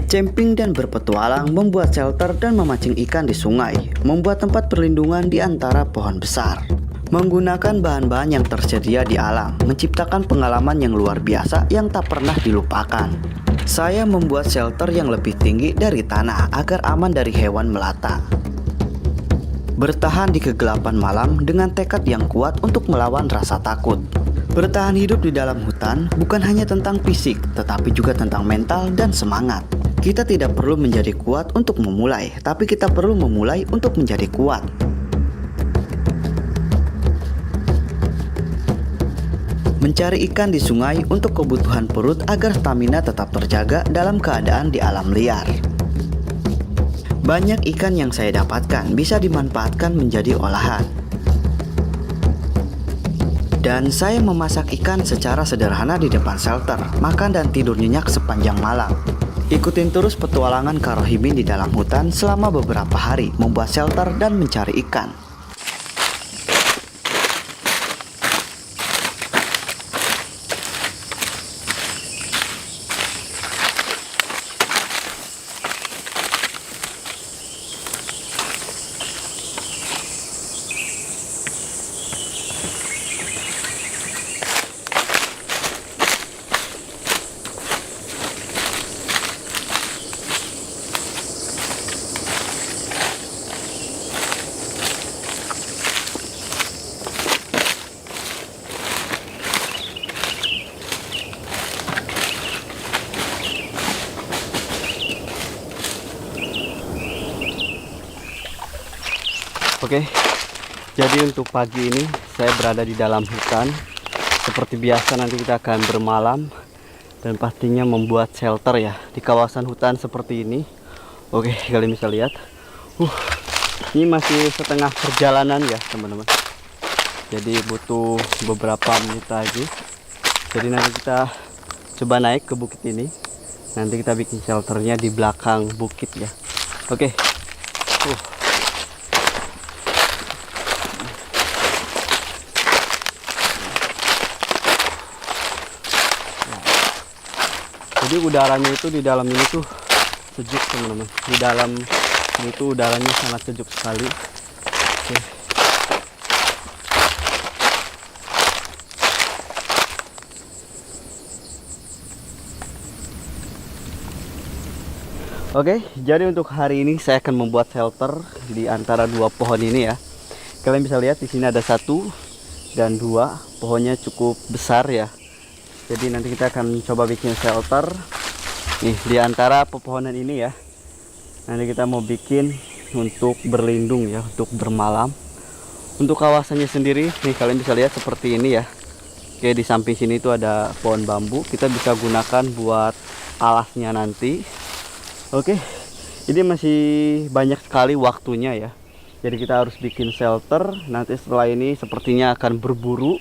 Camping dan berpetualang, membuat shelter dan memancing ikan di sungai, membuat tempat perlindungan di antara pohon besar. Menggunakan bahan-bahan yang tersedia di alam, menciptakan pengalaman yang luar biasa yang tak pernah dilupakan. Saya membuat shelter yang lebih tinggi dari tanah agar aman dari hewan melata. Bertahan di kegelapan malam dengan tekad yang kuat untuk melawan rasa takut. Bertahan hidup di dalam hutan bukan hanya tentang fisik, tetapi juga tentang mental dan semangat. Kita tidak perlu menjadi kuat untuk memulai, tapi kita perlu memulai untuk menjadi kuat. Mencari ikan di sungai untuk kebutuhan perut agar stamina tetap terjaga dalam keadaan di alam liar. Banyak ikan yang saya dapatkan bisa dimanfaatkan menjadi olahan. Dan saya memasak ikan secara sederhana di depan shelter, makan dan tidur nyenyak sepanjang malam. Ikutin terus petualangan Kak Rohimin di dalam hutan selama beberapa hari, membuat shelter dan mencari ikan. Oke, jadi untuk pagi ini saya berada di dalam hutan. Seperti biasa nanti kita akan bermalam dan pastinya membuat shelter ya di kawasan hutan seperti ini. Oke, kalian bisa lihat. Ini masih setengah perjalanan ya teman-teman. Jadi butuh beberapa menit lagi. Jadi nanti kita coba naik ke bukit ini. Nanti kita bikin shelternya di belakang bukit ya. Oke. Jadi udaranya itu di dalam ini tuh sejuk teman-teman. Di dalam ini tuh udaranya sangat sejuk sekali. Oke, jadi untuk hari ini saya akan membuat shelter di antara dua pohon ini ya. Kalian bisa lihat di sini ada 1 dan 2, pohonnya cukup besar ya. Jadi nanti kita akan coba bikin shelter nih di antara pepohonan ini ya. Nanti kita mau bikin untuk berlindung ya, untuk bermalam. Untuk kawasannya sendiri nih kalian bisa lihat seperti ini ya. Oke, di samping sini itu ada pohon bambu. Kita bisa gunakan buat alasnya nanti. Oke, ini masih banyak sekali waktunya ya. Jadi kita harus bikin shelter. Nanti setelah ini sepertinya akan berburu.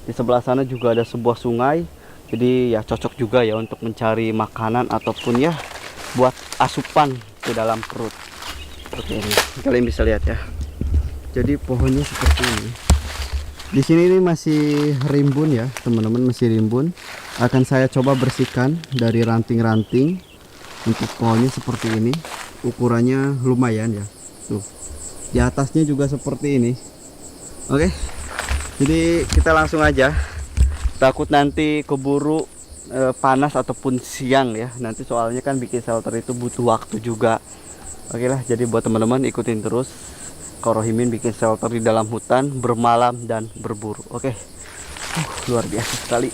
Di sebelah sana juga ada sebuah sungai. Jadi ya cocok juga ya untuk mencari makanan ataupun ya buat asupan ke dalam perut. Seperti ini. Kalian bisa lihat ya. Jadi pohonnya seperti ini. Di sini ini masih rimbun ya, teman-teman, masih rimbun. Akan saya coba bersihkan dari ranting-ranting. Untuk pohonnya seperti ini. Ukurannya lumayan ya. Tuh. Di atasnya juga seperti ini. Oke. Jadi kita langsung aja. Takut nanti keburu panas ataupun siang ya. Nanti soalnya kan bikin shelter itu butuh waktu juga. Oke lah, jadi buat teman-teman ikutin terus Kak Rohimin bikin shelter di dalam hutan, bermalam dan berburu. Oke. Luar biasa sekali.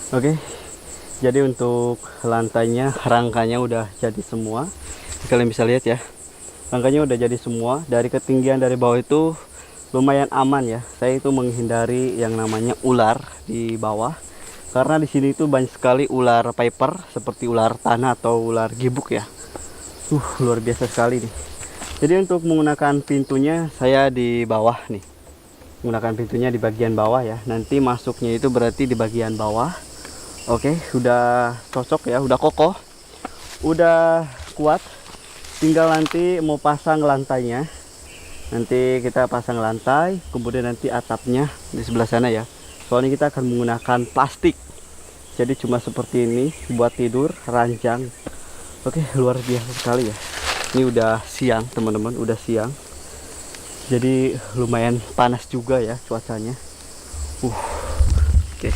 Oke, jadi untuk lantainya, rangkanya udah jadi semua. Kalian bisa lihat ya, rangkanya udah jadi semua. Dari ketinggian dari bawah itu lumayan aman ya. Saya itu menghindari yang namanya ular di bawah, karena di sini itu banyak sekali ular piper seperti ular tanah atau ular gibuk ya. Luar biasa sekali nih. Jadi untuk menggunakan pintunya saya di bawah nih. Menggunakan pintunya di bagian bawah ya. Nanti masuknya itu berarti di bagian bawah. Oke, udah cocok ya, udah kokoh, udah kuat. Tinggal nanti mau pasang lantainya. Nanti kita pasang lantai, kemudian nanti atapnya di sebelah sana ya. Soalnya kita akan menggunakan plastik. Jadi cuma seperti ini buat tidur, ranjang. Oke, luar biasa sekali ya. Ini udah siang, teman-teman, udah siang. Jadi lumayan panas juga ya cuacanya. Oke.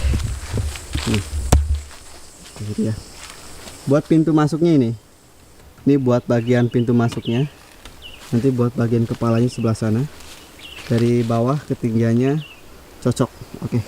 Gitu ya. Buat pintu masuknya ini buat bagian pintu masuknya. Nanti buat bagian kepalanya sebelah sana. Dari bawah ketinggiannya cocok. Oke.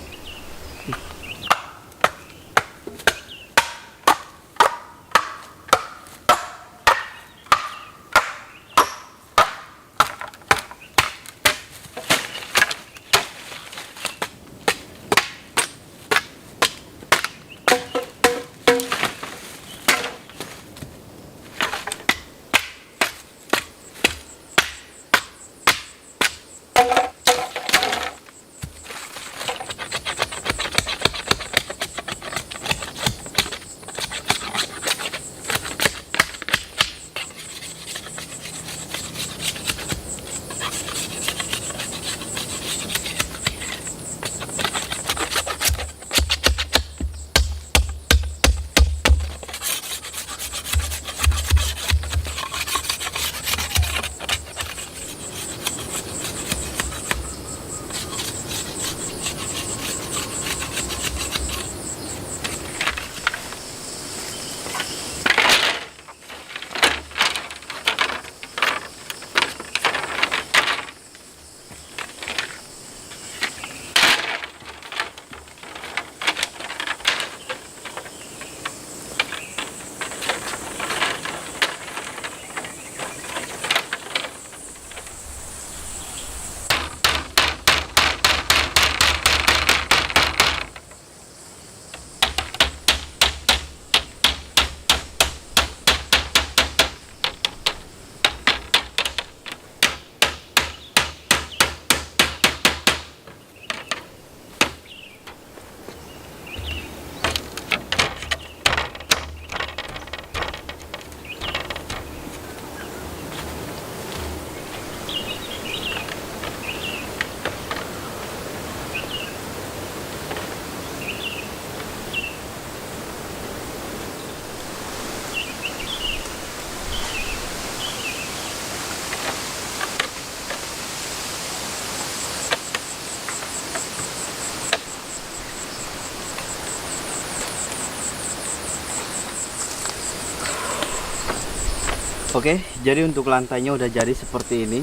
Oke, jadi untuk lantainya udah jadi seperti ini,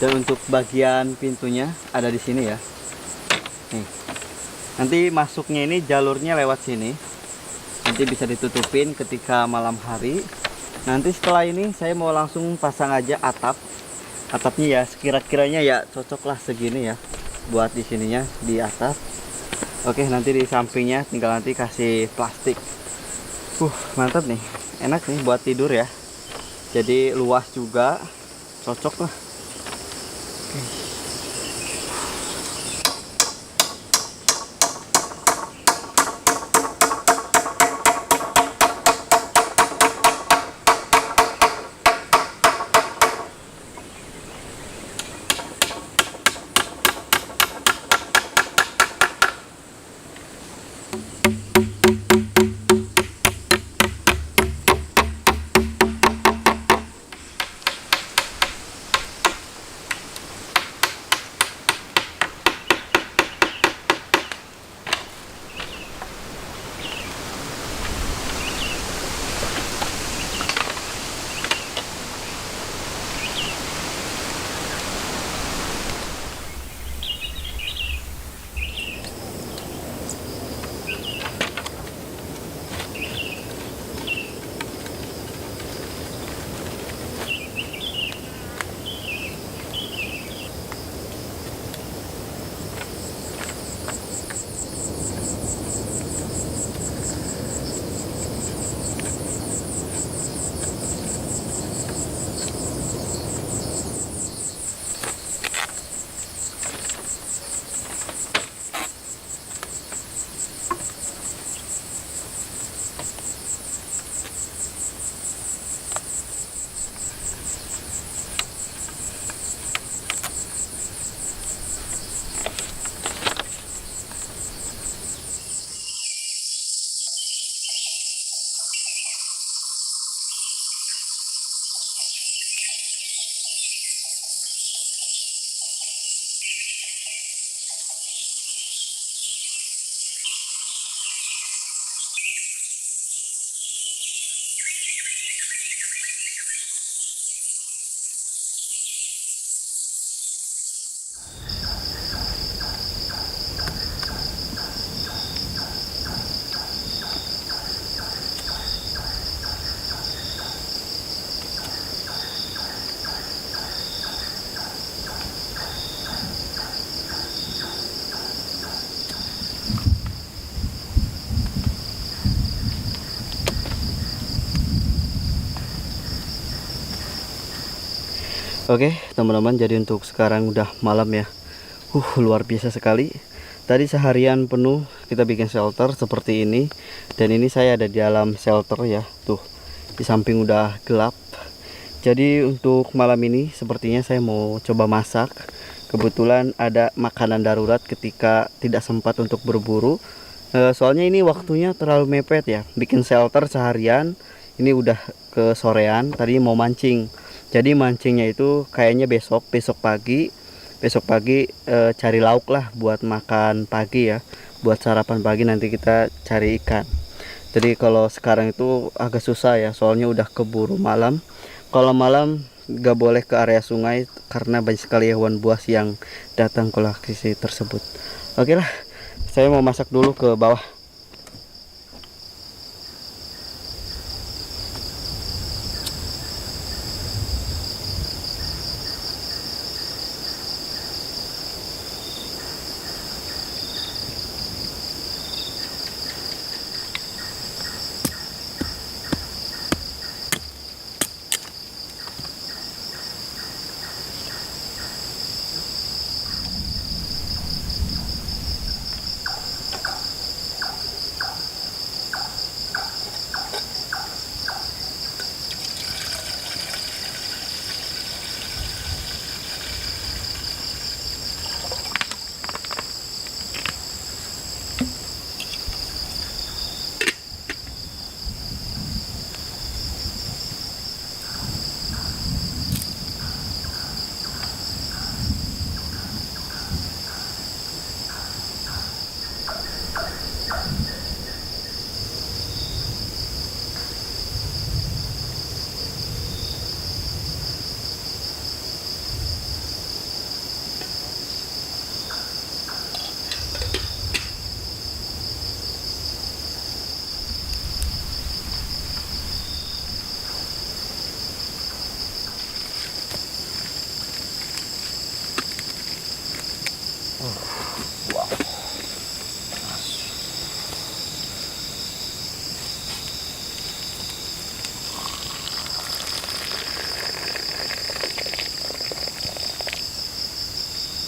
dan untuk bagian pintunya ada di sini ya. Nih, nanti masuknya ini jalurnya lewat sini. Nanti bisa ditutupin ketika malam hari. Nanti setelah ini saya mau langsung pasang aja atapnya ya. Sekira-kiranya ya cocok lah segini ya, buat di sininya di atap. Oke, nanti di sampingnya tinggal nanti kasih plastik. Mantap nih, enak nih buat tidur ya. Jadi luas juga, cocok lah. Oke teman-teman, jadi untuk sekarang udah malam ya. Luar biasa sekali. Tadi seharian penuh kita bikin shelter seperti ini. Dan ini saya ada di dalam shelter ya. Tuh, di samping udah gelap. Jadi untuk malam ini sepertinya saya mau coba masak. Kebetulan ada makanan darurat ketika tidak sempat untuk berburu. Soalnya ini waktunya terlalu mepet ya. Bikin shelter seharian, ini udah ke sorean. Tadi mau mancing. Jadi mancingnya itu kayaknya besok pagi. Besok pagi cari lauk lah buat makan pagi ya. Buat sarapan pagi nanti kita cari ikan. Jadi kalau sekarang itu agak susah ya, soalnya udah keburu malam. Kalau malam gak boleh ke area sungai karena banyak sekali hewan buas yang datang ke lokasi tersebut. Oke lah, saya mau masak dulu ke bawah.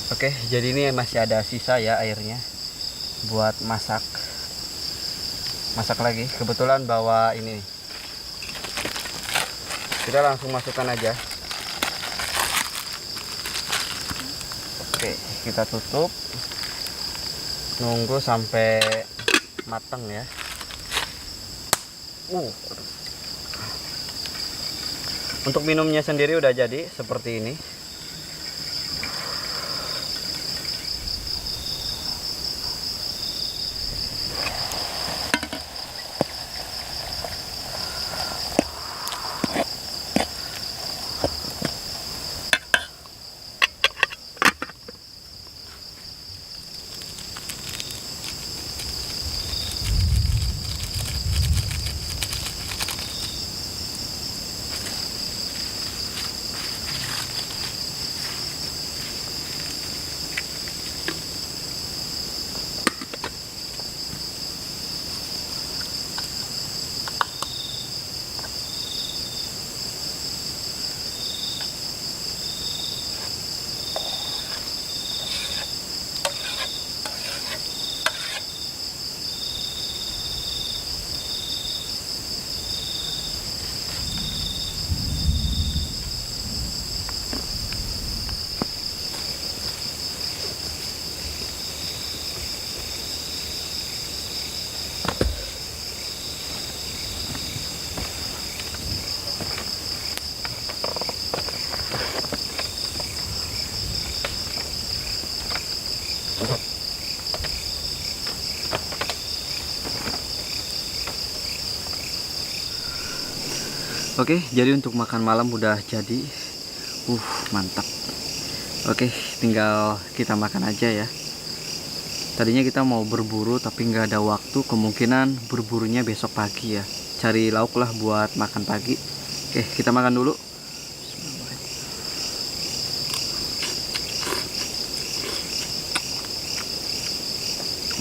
Oke, jadi ini masih ada sisa ya airnya buat masak. Masak lagi. Kebetulan bawa ini. Kita langsung masukkan aja. Oke, kita tutup. Nunggu sampai matang ya. Untuk minumnya sendiri udah jadi seperti ini. Oke, jadi untuk makan malam udah jadi. Mantap. Oke, tinggal kita makan aja ya. Tadinya kita mau berburu tapi nggak ada waktu, kemungkinan berburunya besok pagi ya. Cari lauk lah buat makan pagi. Oke, kita makan dulu.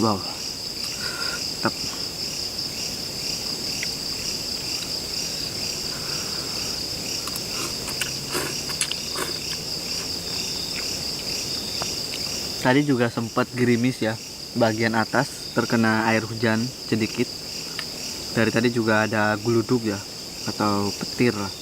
Wow, mantap. Tadi juga sempat gerimis ya, bagian atas terkena air hujan sedikit. Dari tadi juga ada geluduk ya, atau petir lah.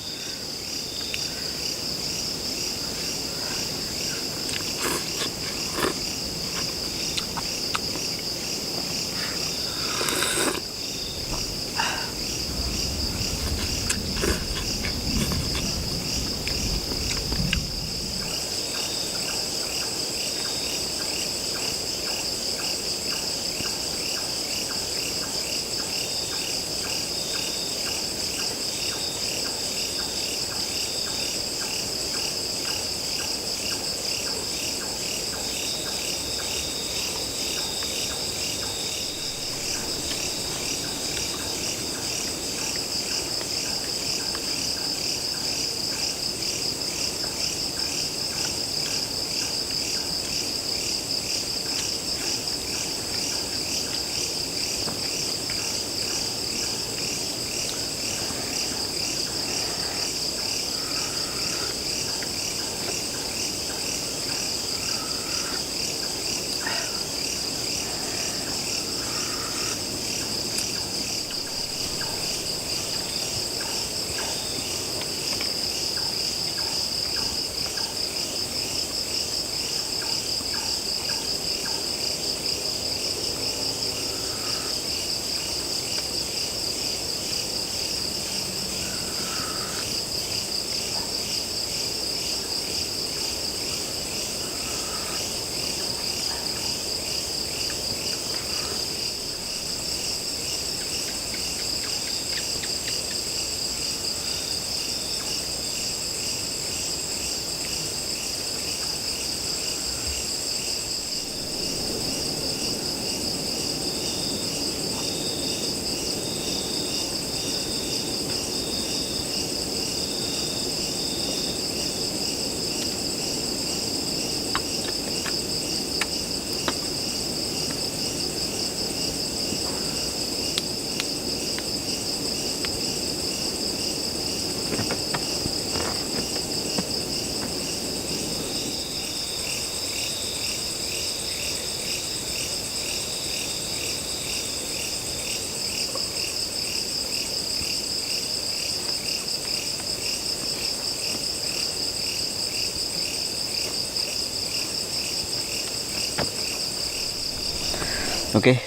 Oke,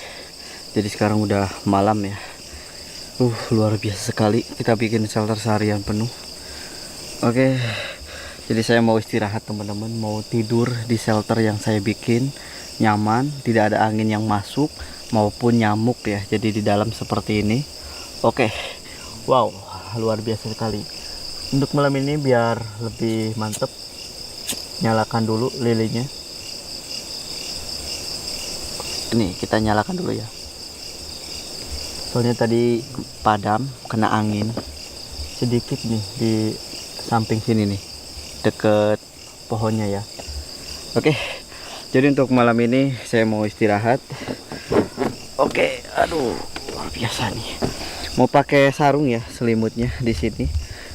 jadi sekarang udah malam ya. Luar biasa sekali kita bikin shelter seharian penuh. Oke, jadi saya mau istirahat teman-teman, mau tidur di shelter yang saya bikin, nyaman, tidak ada angin yang masuk maupun nyamuk ya. Jadi di dalam seperti ini. Oke, wow, luar biasa sekali. Untuk malam ini biar lebih mantep, nyalakan dulu lilinnya. Ini kita nyalakan dulu ya, soalnya tadi padam kena angin sedikit nih di samping sini nih, deket pohonnya ya. Oke, jadi untuk malam ini saya mau istirahat. Oke, aduh luar biasa nih, mau pakai sarung ya selimutnya di sini.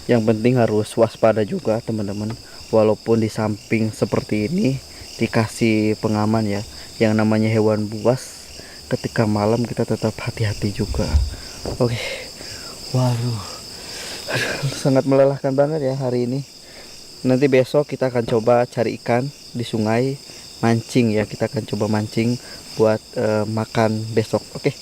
Yang penting harus waspada juga teman-teman, walaupun di samping seperti ini dikasih pengaman ya. Yang namanya hewan buas ketika malam kita tetap hati-hati juga. Oke, waduh, sangat melelahkan banget ya hari ini. Nanti besok kita akan coba cari ikan di sungai, mancing ya. Kita akan coba mancing buat makan besok. Oke.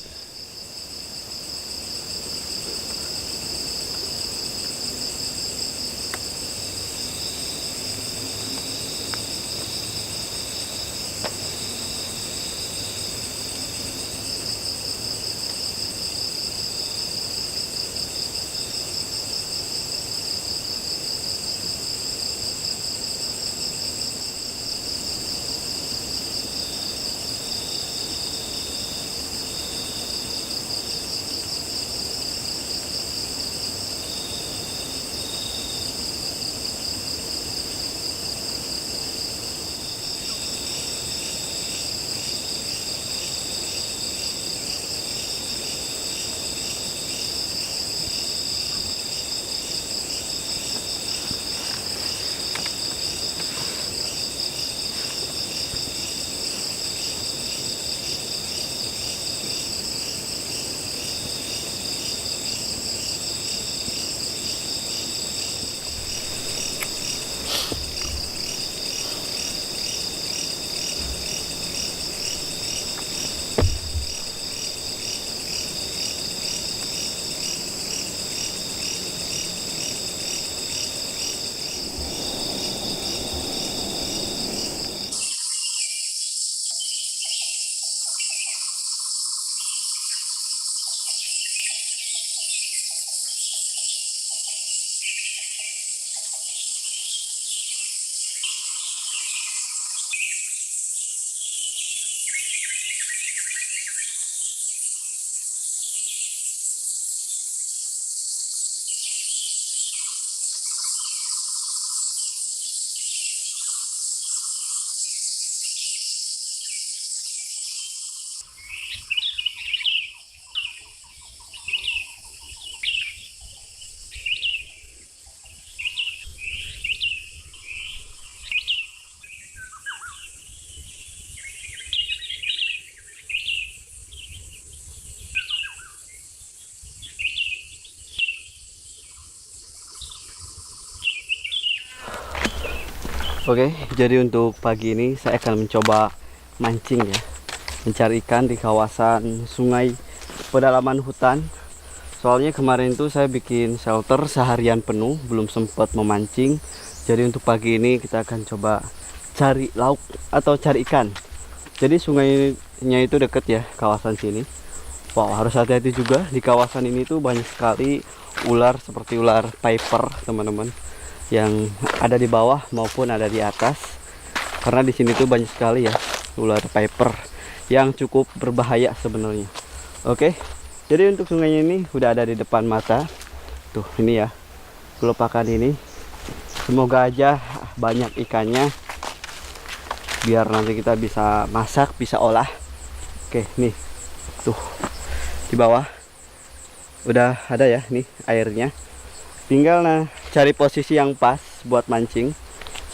Oke, jadi untuk pagi ini saya akan mencoba mancing ya, mencari ikan di kawasan sungai pedalaman hutan. Soalnya kemarin itu saya bikin shelter seharian penuh, belum sempat memancing. Jadi untuk pagi ini kita akan coba cari lauk atau cari ikan. Jadi sungainya itu deket ya kawasan sini. Wow, harus hati-hati juga, di kawasan ini tuh banyak sekali ular seperti ular viper teman-teman, yang ada di bawah maupun ada di atas. Karena di sini tuh banyak sekali ya ular viper yang cukup berbahaya sebenarnya. Oke, jadi untuk sungainya ini udah ada di depan mata. Tuh ini ya, kelopakan ini. Semoga aja banyak ikannya, biar nanti kita bisa masak, bisa olah. Oke, nih tuh di bawah udah ada ya nih airnya. Tinggal cari posisi yang pas buat mancing,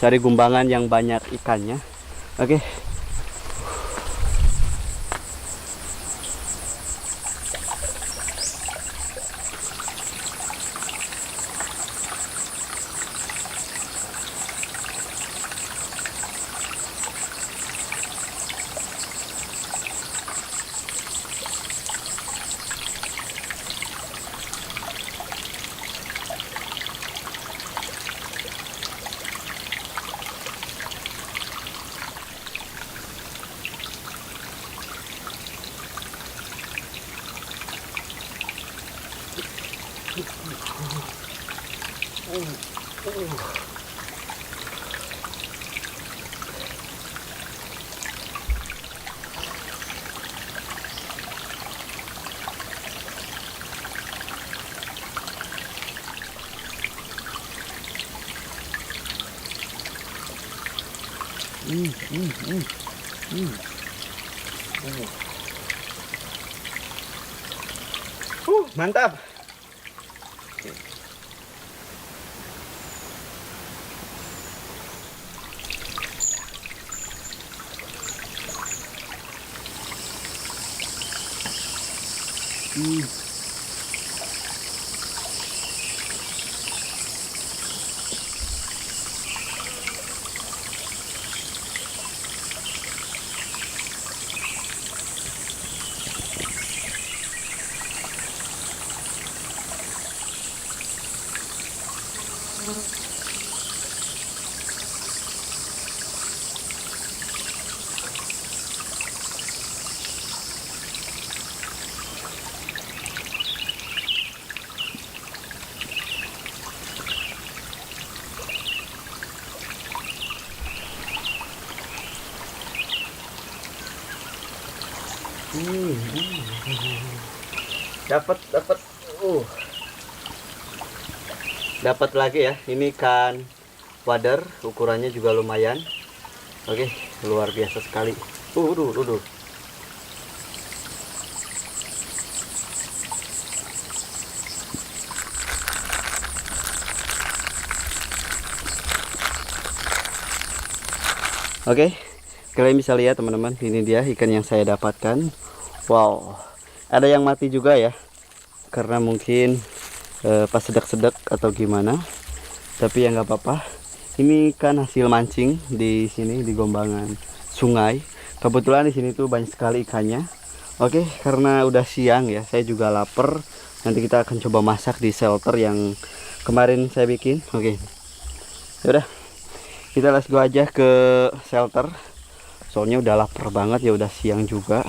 cari gumbangan yang banyak ikannya. Oke. Mantap. Dapat dapat lagi ya. Ini ikan wader, ukurannya juga lumayan. Oke, luar biasa sekali. Duh. Oke, kalian bisa lihat teman-teman, ini dia ikan yang saya dapatkan. Wow, ada yang mati juga ya, karena mungkin pas sedek-sedek atau gimana. Tapi ya nggak apa-apa. Ini kan hasil mancing di sini di gombangan sungai. Kebetulan di sini tuh banyak sekali ikannya. Oke, karena udah siang ya, saya juga lapar. Nanti kita akan coba masak di shelter yang kemarin saya bikin. Oke, yaudah, kita let's go aja ke shelter. Soalnya udah lapar banget ya, udah siang juga.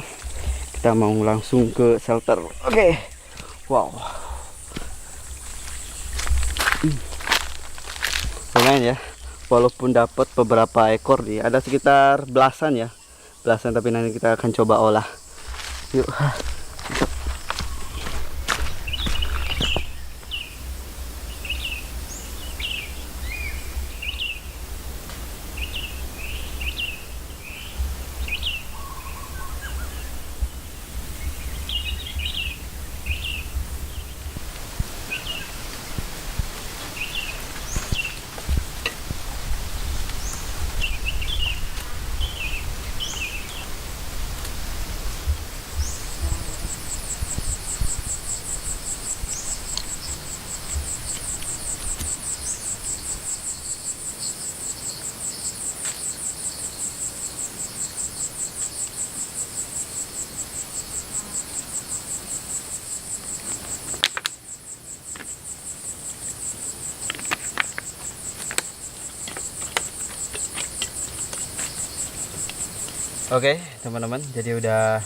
Kita mau langsung ke shelter. Oke. Wow. Lumayan ya. Walaupun dapat beberapa ekor nih, ada sekitar belasan ya. Belasan, tapi nanti kita akan coba olah. Yuk. Oke, teman-teman, jadi udah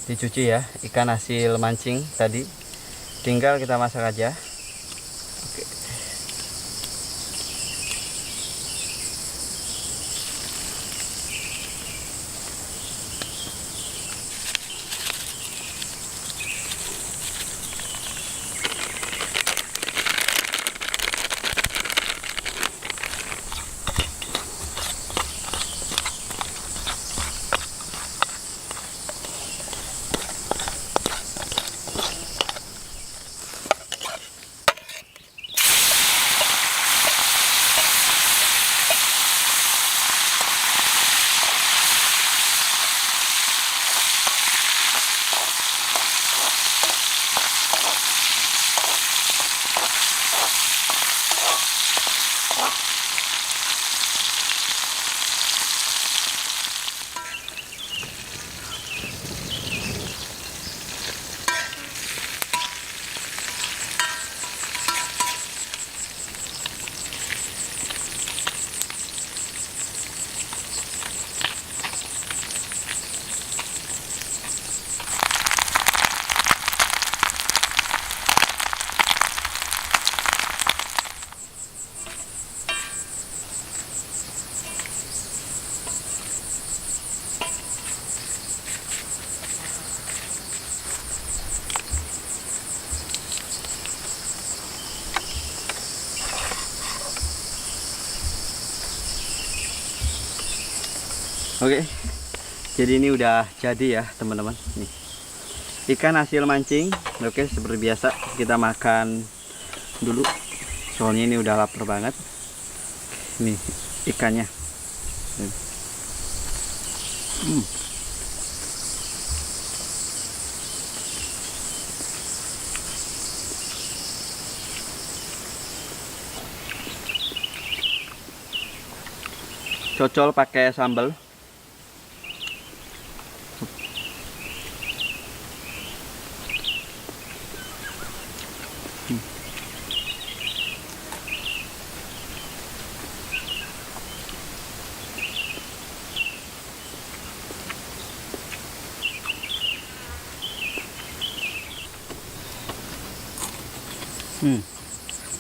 dicuci ya ikan hasil mancing tadi. Tinggal kita masak aja. Oke. Oke, jadi ini udah jadi ya teman-teman. Nih ikan hasil mancing. Oke, seperti biasa kita makan dulu, soalnya ini udah lapar banget. Nih ikannya. Cocol pakai sambal.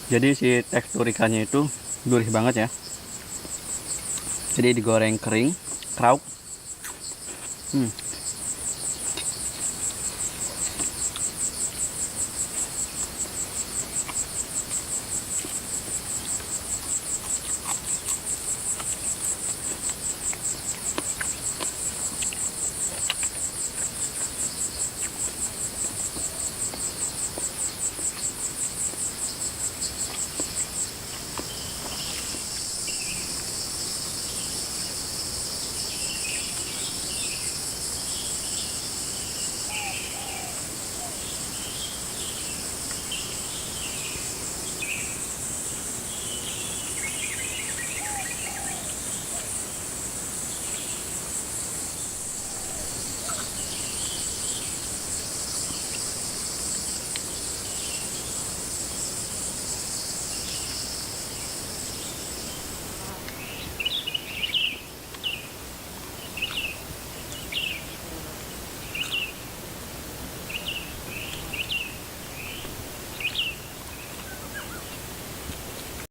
Jadi si tekstur ikannya itu gurih banget ya. Jadi digoreng kering, krauk.